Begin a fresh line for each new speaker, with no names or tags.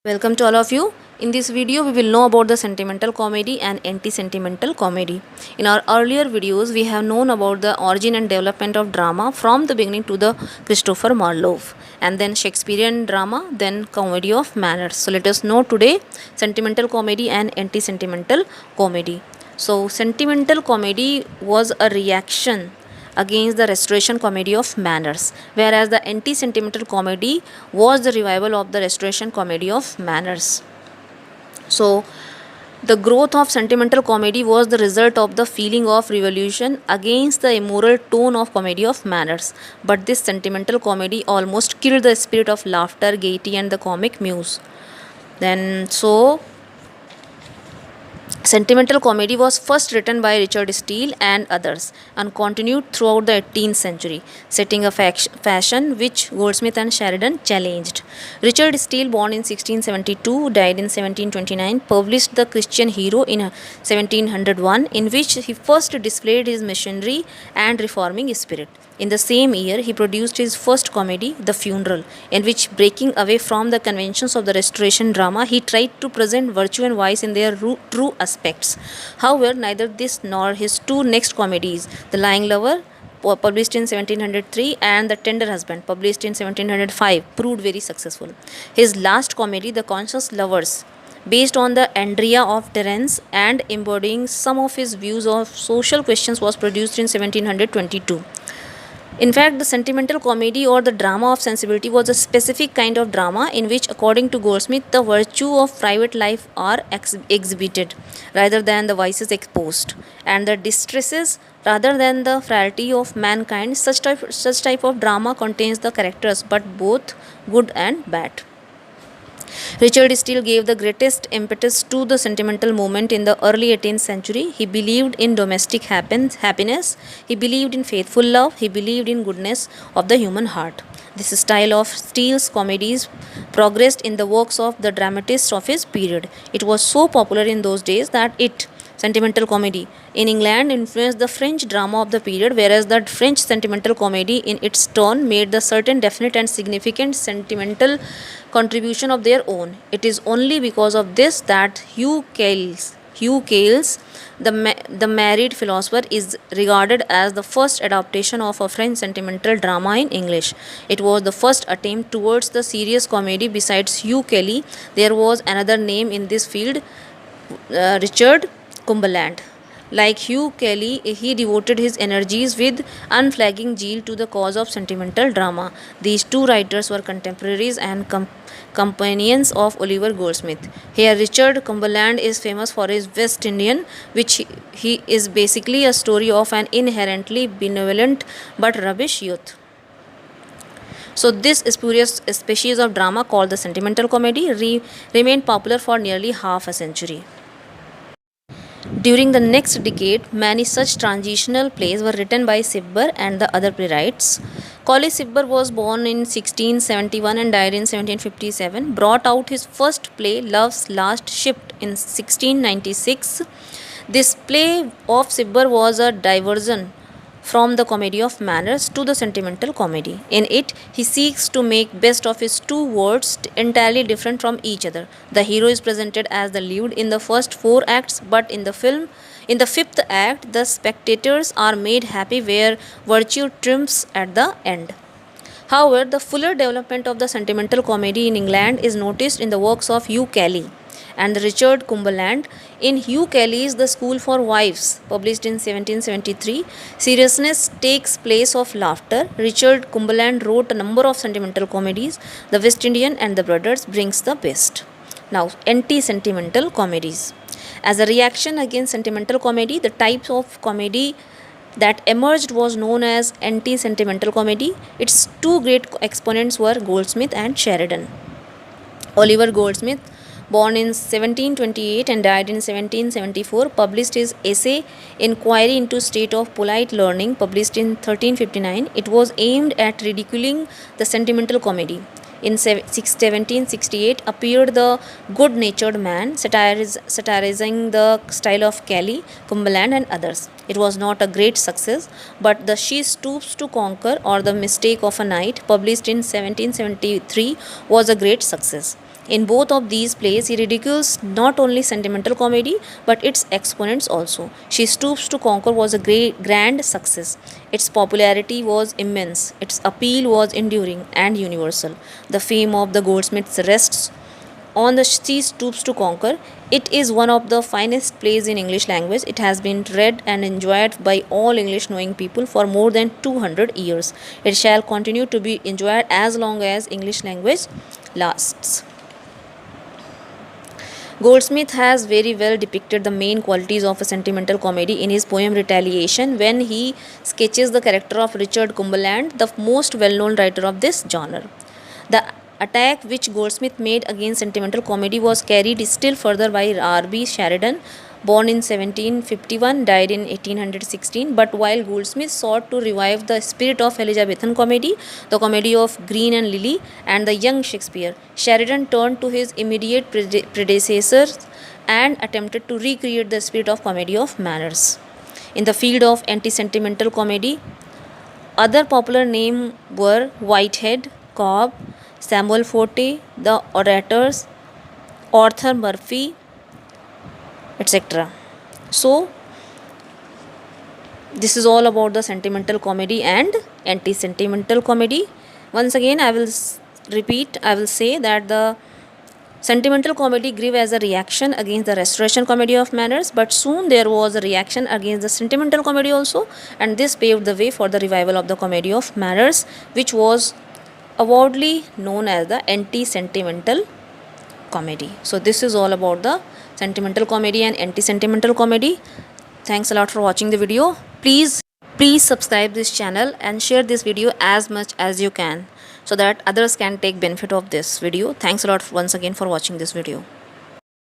Welcome to all of you. In this video, we will know about the sentimental comedy and anti-sentimental comedy. In our earlier videos, we have known about the origin and development of drama from the beginning to the Christopher Marlowe, and then Shakespearean drama, then comedy of manners. So let us know today sentimental comedy and anti-sentimental comedy. So sentimental comedy was a reaction against the restoration comedy of manners, whereas the anti sentimental comedy was the revival of the restoration comedy of manners. So, the growth of sentimental comedy was the result of the feeling of revolution against the immoral tone of comedy of manners. But this sentimental comedy almost killed the spirit of laughter, gaiety, and the comic muse. Sentimental comedy was first written by Richard Steele and others and continued throughout the 18th century, setting a fashion which Goldsmith and Sheridan challenged. Richard Steele, born in 1672, died in 1729, published The Christian Hero in 1701, in which he first displayed his missionary and reforming spirit. In the same year, he produced his first comedy, The Funeral, in which, breaking away from the conventions of the Restoration drama, he tried to present virtue and vice in their true aspects. However, neither this nor his two next comedies, The Lying Lover, published in 1703, and The Tender Husband, published in 1705, proved very successful. His last comedy, The Conscious Lovers, based on the Andrea of Terence and embodying some of his views of social questions, was produced in 1722. In fact, the sentimental comedy or the drama of sensibility was a specific kind of drama in which, according to Goldsmith, the virtue of private life are exhibited rather than the vices exposed, and the distresses rather than the frailty of mankind. Such type of drama contains the characters, but both good and bad. Richard Steele gave the greatest impetus to the sentimental movement in the early 18th century. He believed in domestic happiness, he believed in faithful love, he believed in goodness of the human heart. This style of Steele's comedies progressed in the works of the dramatists of his period. It was so popular in those days that sentimental comedy in England influenced the French drama of the period, whereas the French sentimental comedy in its turn made the certain definite and significant sentimental contribution of their own. It is only because of this that Hugh Cales, the married philosopher, is regarded as the first adaptation of a French sentimental drama in English. It was the first attempt towards the serious comedy. Besides Hugh Kelly, there was another name in this field, Richard Cumberland. Like Hugh Kelly, he devoted his energies with unflagging zeal to the cause of sentimental drama. These two writers were contemporaries and companions of Oliver Goldsmith. Here, Richard Cumberland is famous for his West Indian, which he is basically a story of an inherently benevolent but rubbish youth. So, this spurious species of drama called the sentimental comedy remained popular for nearly half a century. During the next decade, many such transitional plays were written by Cibber and the other playwrights. Colley Cibber was born in 1671 and died in 1757, brought out his first play, Love's Last Ship, in 1696. This play of Cibber was a diversion from the comedy of manners to the sentimental comedy. In it, he seeks to make best of his two worlds entirely different from each other. The hero is presented as the lead in the first four acts, but in the fifth act, the spectators are made happy where virtue triumphs at the end. However, the fuller development of the sentimental comedy in England is noticed in the works of Hugh Kelly and Richard Cumberland. In Hugh Kelly's The School for Wives, published in 1773, seriousness takes place of laughter. Richard Cumberland wrote a number of sentimental comedies. The West Indian and The Brothers brings the best. Now, anti-sentimental comedies. As a reaction against sentimental comedy, the types of comedy that emerged was known as anti-sentimental comedy. Its two great exponents were Goldsmith and Sheridan. Oliver Goldsmith, born in 1728 and died in 1774, published his essay Inquiry into State of Polite Learning, published in 1359. It was aimed at ridiculing the sentimental comedy. In 1768 appeared The Good-Natured Man, satirizing the style of Kelly, Cumberland and others. It was not a great success, but The She Stoops to Conquer or The Mistake of a Night, published in 1773, was a great success. In both of these plays, he ridicules not only sentimental comedy but its exponents also. She Stoops to Conquer was a grand success. Its popularity was immense, its appeal was enduring and universal. The fame of the Goldsmiths rests on the She Stoops to Conquer. It is one of the finest plays in English language. It has been read and enjoyed by all English knowing people for more than 200 years. It shall continue to be enjoyed as long as English language lasts. Goldsmith has very well depicted the main qualities of a sentimental comedy in his poem Retaliation when he sketches the character of Richard Cumberland, the most well known writer of this genre. The attack which Goldsmith made against sentimental comedy was carried still further by R.B. Sheridan, born in 1751, died in 1816. But while Goldsmith sought to revive the spirit of Elizabethan comedy, the comedy of Greene and Lilly, and the young Shakespeare, Sheridan turned to his immediate predecessors and attempted to recreate the spirit of comedy of manners. In the field of anti-sentimental comedy, other popular names were Whitehead, Cobb, Samuel Forte, the orators, Arthur Murphy, etc. So, this is all about the sentimental comedy and anti sentimental comedy. Once again, I will repeat, I will say that the sentimental comedy grew as a reaction against the restoration comedy of manners, but soon there was a reaction against the sentimental comedy also, and this paved the way for the revival of the comedy of manners, which was awardly known as the anti sentimental comedy. So, this is all about the sentimental comedy and anti sentimental comedy. Thanks a lot for watching the video. Please subscribe this channel and share this video as much as you can so that others can take benefit of this video. Thanks a lot once again for watching this video.